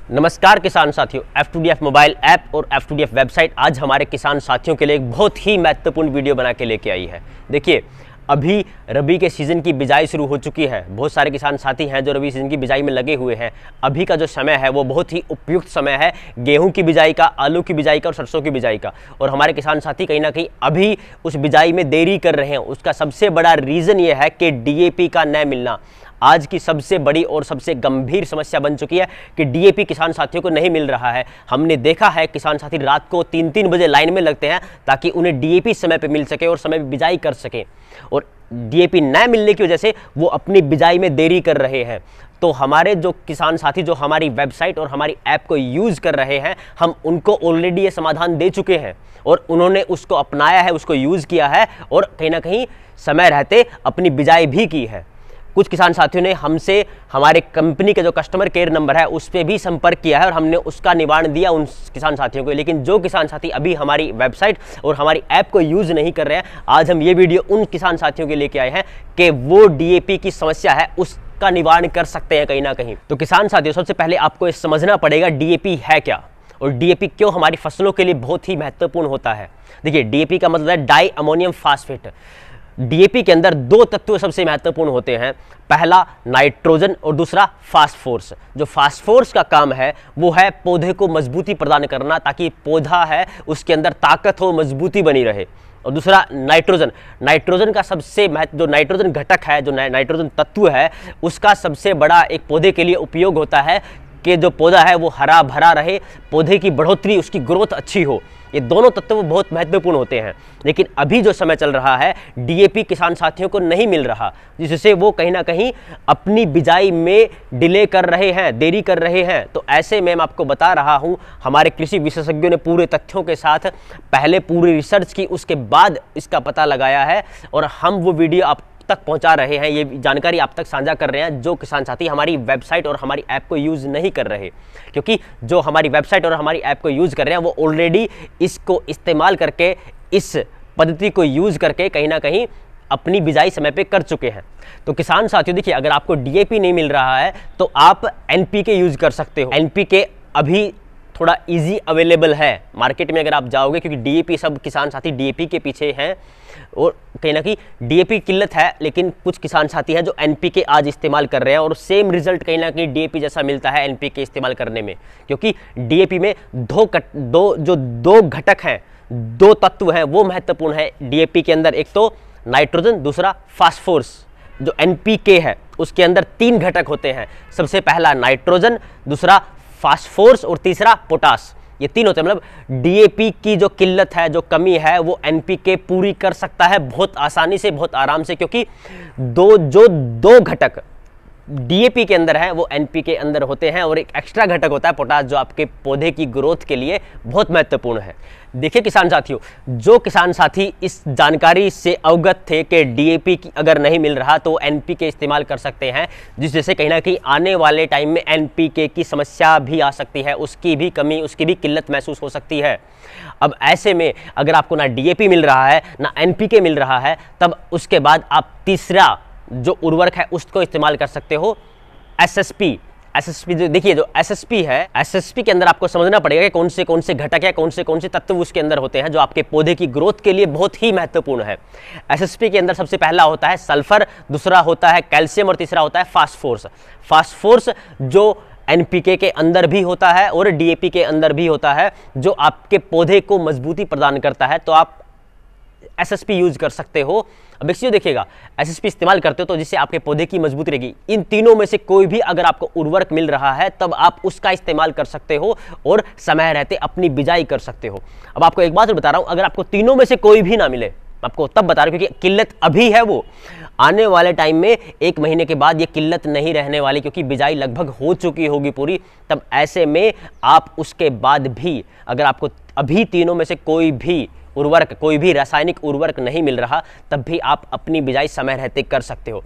नमस्कार किसान साथियों, F2DF मोबाइल ऐप और F2DF वेबसाइट आज हमारे किसान साथियों के लिए एक बहुत ही महत्वपूर्ण वीडियो बना के लेके आई है। देखिए, अभी रबी के सीज़न की बिजाई शुरू हो चुकी है। बहुत सारे किसान साथी हैं जो रबी सीज़न की बिजाई में लगे हुए हैं। अभी का जो समय है वो बहुत ही उपयुक्त समय है गेहूं की बिजाई का, आलू की बिजाई का और सरसों की बिजाई का। और हमारे किसान साथी कहीं ना कहीं अभी उस बिजाई में देरी कर रहे हैं। उसका सबसे बड़ा रीज़न ये है कि डीएपी का न मिलना आज की सबसे बड़ी और सबसे गंभीर समस्या बन चुकी है कि डीएपी किसान साथियों को नहीं मिल रहा है। हमने देखा है किसान साथी रात को 3-3 बजे लाइन में लगते हैं ताकि उन्हें डीएपी समय पे मिल सके और समय पे बिजाई कर सकें, और डीएपी न मिलने की वजह से वो अपनी बिजाई में देरी कर रहे हैं। तो हमारे जो किसान साथी जो हमारी वेबसाइट और हमारी ऐप को यूज़ कर रहे हैं, हम उनको ऑलरेडी ये समाधान दे चुके हैं और उन्होंने उसको अपनाया है, उसको यूज़ किया है और कहीं ना कहीं समय रहते अपनी बिजाई भी की है। कुछ किसान साथियों ने हमसे हमारे कंपनी के जो कस्टमर केयर नंबर है उस पर भी संपर्क किया है और हमने उसका निवारण दिया उन किसान साथियों को। लेकिन जो किसान साथी अभी हमारी वेबसाइट और हमारी ऐप को यूज़ नहीं कर रहे हैं, आज हम ये वीडियो उन किसान साथियों के लेके आए हैं कि वो डीएपी की समस्या है उसका निवारण कर सकते हैं कहीं ना कहीं। तो किसान साथियों, सबसे पहले आपको ये समझना पड़ेगा डीएपी है क्या और डीएपी क्यों हमारी फसलों के लिए बहुत ही महत्वपूर्ण होता है। देखिए, डीएपी का मतलब है डाई अमोनियम फास्फेट। डीएपी के अंदर दो तत्व सबसे महत्वपूर्ण होते हैं, पहला नाइट्रोजन और दूसरा फास्फोरस। जो फास्फोरस का काम है वो है पौधे को मजबूती प्रदान करना ताकि पौधा है उसके अंदर ताकत हो, मजबूती बनी रहे। और दूसरा नाइट्रोजन। नाइट्रोजन का सबसे जो नाइट्रोजन घटक है, जो नाइट्रोजन तत्व है, उसका सबसे बड़ा एक पौधे के लिए उपयोग होता है कि जो पौधा है वो हरा भरा रहे, पौधे की बढ़ोतरी, उसकी ग्रोथ अच्छी हो। ये दोनों तत्व बहुत महत्वपूर्ण होते हैं। लेकिन अभी जो समय चल रहा है, डीएपी किसान साथियों को नहीं मिल रहा, जिससे वो कहीं ना कहीं अपनी बिजाई में डिले कर रहे हैं, देरी कर रहे हैं। तो ऐसे में मैं आपको बता रहा हूं, हमारे कृषि विशेषज्ञों ने पूरे तथ्यों के साथ पहले पूरी रिसर्च की, उसके बाद इसका पता लगाया है और हम वो वीडियो आप तक पहुंचा रहे हैं, ये जानकारी आप तक साझा कर रहे हैं जो किसान साथी हमारी वेबसाइट और हमारी ऐप को यूज़ नहीं कर रहे। क्योंकि जो हमारी वेबसाइट और हमारी ऐप को यूज़ कर रहे हैं वो ऑलरेडी इसको इस्तेमाल करके, इस पद्धति को यूज़ करके कहीं ना कहीं अपनी बिजाई समय पे कर चुके हैं। तो किसान साथियों, देखिए, अगर आपको डीएपी नहीं मिल रहा है तो आप एनपीके यूज़ कर सकते हो। एनपीके अभी थोड़ा इजी अवेलेबल है मार्केट में अगर आप जाओगे, क्योंकि डीएपी, सब किसान साथी डीएपी के पीछे हैं और कहीं ना कहीं डीएपी किल्लत है। लेकिन कुछ किसान साथी हैं जो एनपीके आज इस्तेमाल कर रहे हैं और सेम रिजल्ट कहीं ना कहीं डीएपी जैसा मिलता है एनपीके इस्तेमाल करने में। क्योंकि डीएपी में दो घटक हैं, दो तत्व हैं, वो महत्वपूर्ण है डीएपी के अंदर। एक तो नाइट्रोजन, दूसरा फास्फोरस। जो एनपीके है उसके अंदर 3 घटक होते हैं, सबसे पहला नाइट्रोजन, दूसरा फास्फोरस और तीसरा पोटास। ये 3 होते हैं। मतलब डीएपी की जो किल्लत है, जो कमी है, वो एनपीके पूरी कर सकता है बहुत आसानी से, बहुत आराम से। क्योंकि दो घटक डीएपी के अंदर है वो एनपीके के अंदर होते हैं और एक एक्स्ट्रा घटक होता है पोटास, जो आपके पौधे की ग्रोथ के लिए बहुत महत्वपूर्ण है। देखिए किसान साथियों, जो किसान साथी इस जानकारी से अवगत थे कि डीएपी अगर नहीं मिल रहा तो एनपीके इस्तेमाल कर सकते हैं, जिससे कहीं ना कहीं आने वाले टाइम में एनपीके की समस्या भी आ सकती है, उसकी भी कमी, उसकी भी किल्लत महसूस हो सकती है। अब ऐसे में अगर आपको ना डीएपी मिल रहा है ना एनपीके मिल रहा है, तब उसके बाद आप तीसरा जो उर्वरक है उसको इस्तेमाल कर सकते हो, एसएसपी। जो देखिए, जो एसएसपी है, एसएसपी के अंदर आपको समझना पड़ेगा कि कौन से घटक है, कौन से तत्व उसके अंदर होते हैं जो आपके पौधे की ग्रोथ के लिए बहुत ही महत्वपूर्ण है। एसएसपी के अंदर सबसे पहला होता है सल्फर, दूसरा होता है कैल्शियम और तीसरा होता है फास्फोरस। फास्फोरस जो एनपीके के अंदर भी होता है और डीएपी के अंदर भी होता है, जो आपके पौधे को मजबूती प्रदान करता है। तो आप एसएसपी यूज कर सकते हो। अब एक चीज देखिएगा, एसएसपी इस्तेमाल करते हो तो जिससे आपके पौधे की मजबूती रहेगी। इन तीनों में से कोई भी अगर आपको उर्वरक मिल रहा है तब आप उसका इस्तेमाल कर सकते हो और समय रहते अपनी बिजाई कर सकते हो। अब आपको एक बात बता रहा हूं, अगर आपको तीनों में से कोई भी ना मिले, आपको तब बता रहा हूं क्योंकि किल्लत अभी है, वो आने वाले टाइम में 1 महीने के बाद ये किल्लत नहीं रहने वाली, क्योंकि बिजाई लगभग हो चुकी होगी पूरी। तब ऐसे में आप उसके बाद भी अगर आपको अभी तीनों में से कोई भी उर्वरक, कोई भी रासायनिक उर्वरक नहीं मिल रहा, तब भी आप अपनी बिजाई समय रहते कर सकते हो।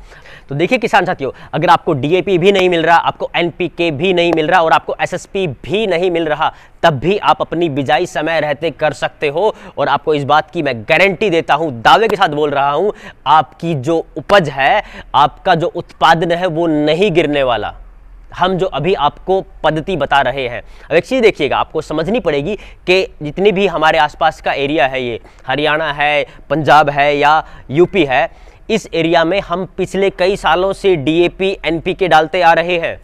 तो देखिए किसान साथियों, अगर आपको डीएपी भी नहीं मिल रहा, आपको एनपीके भी नहीं मिल रहा और आपको एसएसपी भी नहीं मिल रहा, तब भी आप अपनी बिजाई समय रहते कर सकते हो। और आपको इस बात की मैं गारंटी देता हूं, दावे के साथ बोल रहा हूं, आपकी जो उपज है, आपका जो उत्पादन है वो नहीं गिरने वाला। हम जो अभी आपको पद्धति बता रहे हैं। अब एक चीज़ देखिएगा, आपको समझनी पड़ेगी कि जितने भी हमारे आसपास का एरिया है, ये हरियाणा है, पंजाब है या यूपी है, इस एरिया में हम पिछले कई सालों से डीएपी एनपीके डालते आ रहे हैं।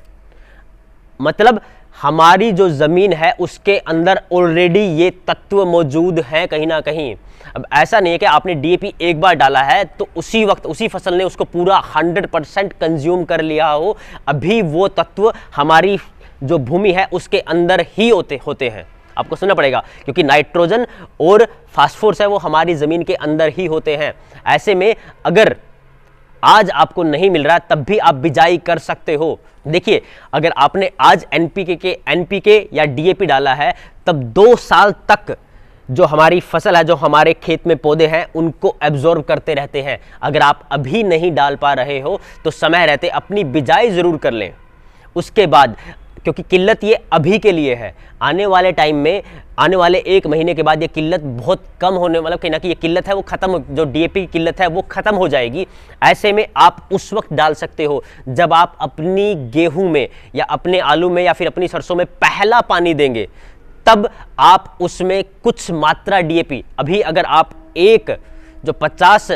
मतलब हमारी जो ज़मीन है उसके अंदर ऑलरेडी ये तत्व मौजूद हैं कहीं ना कहीं। अब ऐसा नहीं है कि आपने डीएपी एक बार डाला है तो उसी वक्त उसी फसल ने उसको पूरा 100% कंज्यूम कर लिया हो। अभी वो तत्व हमारी जो भूमि है उसके अंदर ही होते हैं। आपको सुनना पड़ेगा, क्योंकि नाइट्रोजन और फास्फोरस है वो हमारी ज़मीन के अंदर ही होते हैं। ऐसे में अगर आज आपको नहीं मिल रहा तब भी आप बिजाई कर सकते हो। देखिए, अगर आपने आज एनपीके या डीएपी डाला है तब 2 साल तक जो हमारी फसल है, जो हमारे खेत में पौधे हैं, उनको एब्जॉर्ब करते रहते हैं। अगर आप अभी नहीं डाल पा रहे हो तो समय रहते अपनी बिजाई ज़रूर कर लें। उसके बाद, क्योंकि किल्लत ये अभी के लिए है, आने वाले टाइम में, आने वाले 1 महीने के बाद ये किल्लत बहुत कम होने, मतलब कहीं ना कहीं ये किल्लत है वो खत्म, जो डीएपी की किल्लत है वो खत्म हो जाएगी। ऐसे में आप उस वक्त डाल सकते हो जब आप अपनी गेहूं में या अपने आलू में या फिर अपनी सरसों में पहला पानी देंगे, तब आप उसमें कुछ मात्रा डीएपी, अभी अगर आप एक जो 50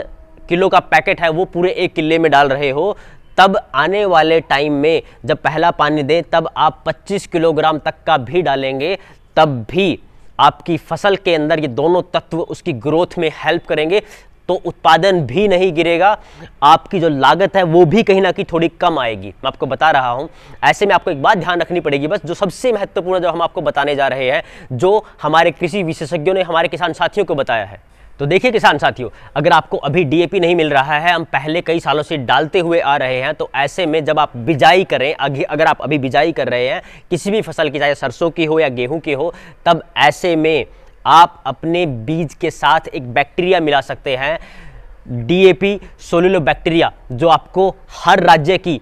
किलो का पैकेट है वो पूरे 1 किले में डाल रहे हो, तब आने वाले टाइम में जब पहला पानी दें तब आप 25 किलोग्राम तक का भी डालेंगे, तब भी आपकी फसल के अंदर ये दोनों तत्व उसकी ग्रोथ में हेल्प करेंगे, तो उत्पादन भी नहीं गिरेगा, आपकी जो लागत है वो भी कहीं ना कहीं थोड़ी कम आएगी। मैं आपको बता रहा हूं। ऐसे में आपको एक बात ध्यान रखनी पड़ेगी, बस जो सबसे महत्वपूर्ण जो हम आपको बताने जा रहे हैं, जो हमारे कृषि विशेषज्ञों ने हमारे किसान साथियों को बताया है। तो देखिए किसान साथियों, अगर आपको अभी डीएपी नहीं मिल रहा है, हम पहले कई सालों से डालते हुए आ रहे हैं, तो ऐसे में जब आप बिजाई करें, अगर आप अभी बिजाई कर रहे हैं किसी भी फसल की, चाहे सरसों की हो या गेहूं की हो, तब ऐसे में आप अपने बीज के साथ एक बैक्टीरिया मिला सकते हैं, डीएपी सोलुलोबैक्टीरिया, जो आपको हर राज्य की,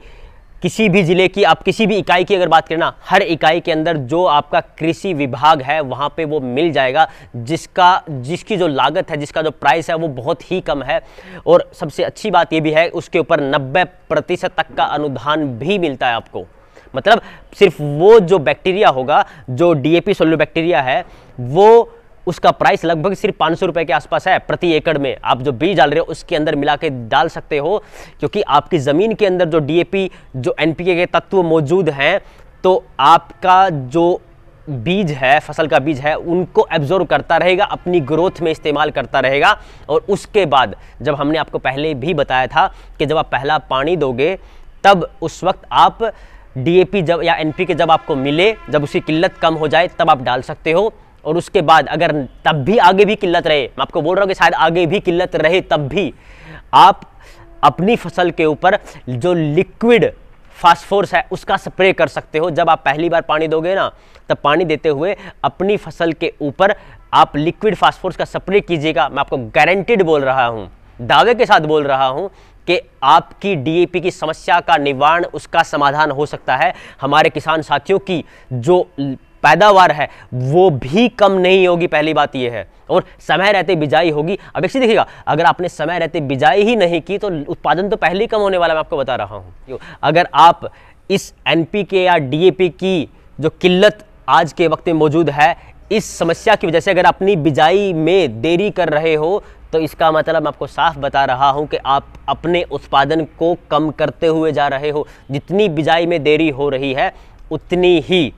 किसी भी जिले की, आप किसी भी इकाई की अगर बात करें ना, हर इकाई के अंदर जो आपका कृषि विभाग है वहाँ पे वो मिल जाएगा, जिसकी जो लागत है, जिसका जो प्राइस है वो बहुत ही कम है। और सबसे अच्छी बात ये भी है, उसके ऊपर 90% तक का अनुदान भी मिलता है आपको। मतलब सिर्फ वो जो बैक्टीरिया होगा, जो डीएपी सोलुलोबैक्टीरिया है, वो उसका प्राइस लगभग सिर्फ 500 रुपए के आसपास है प्रति एकड़ में। आप जो बीज डाल रहे हो उसके अंदर मिला के डाल सकते हो, क्योंकि आपकी ज़मीन के अंदर जो डीएपी, जो एनपीके के तत्व मौजूद हैं, तो आपका जो बीज है, फसल का बीज है, उनको एब्जॉर्ब करता रहेगा, अपनी ग्रोथ में इस्तेमाल करता रहेगा। और उसके बाद जब हमने आपको पहले भी बताया था कि जब आप पहला पानी दोगे, तब उस वक्त आप डीएपी जब या एनपीके जब आपको मिले, जब उसकी किल्लत कम हो जाए, तब आप डाल सकते हो। और उसके बाद अगर तब भी आगे भी किल्लत रहे, मैं आपको बोल रहा हूँ कि शायद आगे भी किल्लत रहे, तब भी आप अपनी फसल के ऊपर जो लिक्विड फास्फोरस है उसका स्प्रे कर सकते हो। जब आप पहली बार पानी दोगे ना, तब पानी देते हुए अपनी फसल के ऊपर आप लिक्विड फास्फोरस का स्प्रे कीजिएगा। मैं आपको गारंटीड बोल रहा हूँ, दावे के साथ बोल रहा हूँ कि आपकी डीएपी की समस्या का निवारण, उसका समाधान हो सकता है। हमारे किसान साथियों की जो पैदावार है वो भी कम नहीं होगी, पहली बात ये है, और समय रहते बिजाई होगी। अब एक चीज़ देखिएगा, अगर आपने समय रहते बिजाई ही नहीं की तो उत्पादन तो पहले ही कम होने वाला, मैं आपको बता रहा हूँ। अगर आप इस एनपीके या डीएपी की जो किल्लत आज के वक्त में मौजूद है, इस समस्या की वजह से अगर अपनी बिजाई में देरी कर रहे हो, तो इसका मतलब मैं आपको साफ बता रहा हूं कि आप अपने उत्पादन को कम करते हुए जा रहे हो। जितनी बिजाई में देरी हो रही है उतनी ही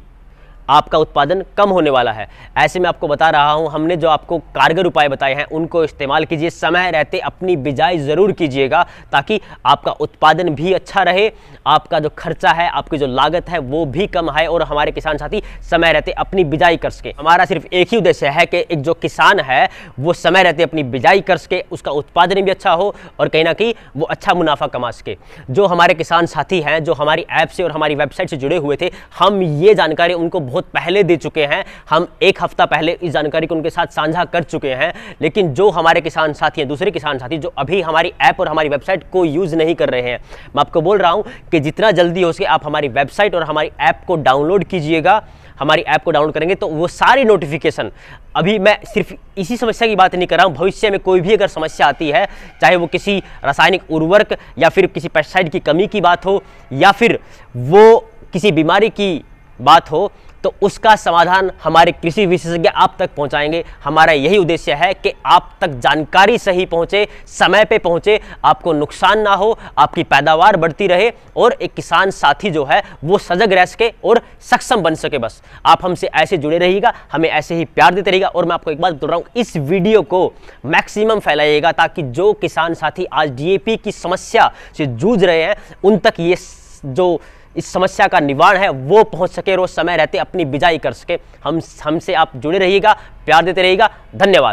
आपका उत्पादन कम होने वाला है। ऐसे में आपको बता रहा हूं, हमने जो आपको कारगर उपाय बताए हैं उनको इस्तेमाल कीजिए। समय रहते अपनी बिजाई ज़रूर कीजिएगा, ताकि आपका उत्पादन भी अच्छा रहे, आपका जो खर्चा है, आपकी जो लागत है वो भी कम है, और हमारे किसान साथी समय रहते अपनी बिजाई कर सके। हमारा सिर्फ एक ही उद्देश्य है कि एक जो किसान है वो समय रहते अपनी बिजाई कर सके, उसका उत्पादन भी अच्छा हो और कहीं ना कहीं वो अच्छा मुनाफा कमा सके। जो हमारे किसान साथी हैं, जो हमारी ऐप से और हमारी वेबसाइट से जुड़े हुए थे, हम ये जानकारी उनको बहुत पहले दे चुके हैं। हम 1 हफ्ता पहले इस जानकारी को उनके साथ साझा कर चुके हैं। लेकिन जो हमारे किसान साथी हैं, दूसरे किसान साथी जो अभी हमारी ऐप और हमारी वेबसाइट को यूज़ नहीं कर रहे हैं, मैं आपको बोल रहा हूं कि जितना जल्दी हो सके आप हमारी वेबसाइट और हमारी ऐप को डाउनलोड कीजिएगा। हमारी ऐप को डाउनलोड करेंगे तो वो सारी नोटिफिकेशन, अभी मैं सिर्फ इसी समस्या की बात नहीं कर रहा हूँ, भविष्य में कोई भी अगर समस्या आती है, चाहे वो किसी रासायनिक उर्वरक या फिर किसी पेस्टिसाइड की कमी की बात हो, या फिर वो किसी बीमारी की बात हो तो उसका समाधान हमारे कृषि विशेषज्ञ आप तक पहुंचाएंगे। हमारा यही उद्देश्य है कि आप तक जानकारी सही पहुंचे, समय पे पहुंचे, आपको नुकसान ना हो, आपकी पैदावार बढ़ती रहे और एक किसान साथी जो है वो सजग रह सके और सक्षम बन सके। बस आप हमसे ऐसे जुड़े रहिएगा, हमें ऐसे ही प्यार देते रहिएगा। और मैं आपको एक बात बोल रहा हूँ, इस वीडियो को मैक्सिमम फैलाइएगा ताकि जो किसान साथी आज डीएपी की समस्या से जूझ रहे हैं उन तक ये जो इस समस्या का निवारण है वो पहुंच सके और वो समय रहते अपनी बिजाई कर सके। हमसे आप जुड़े रहिएगा, प्यार देते रहिएगा। धन्यवाद।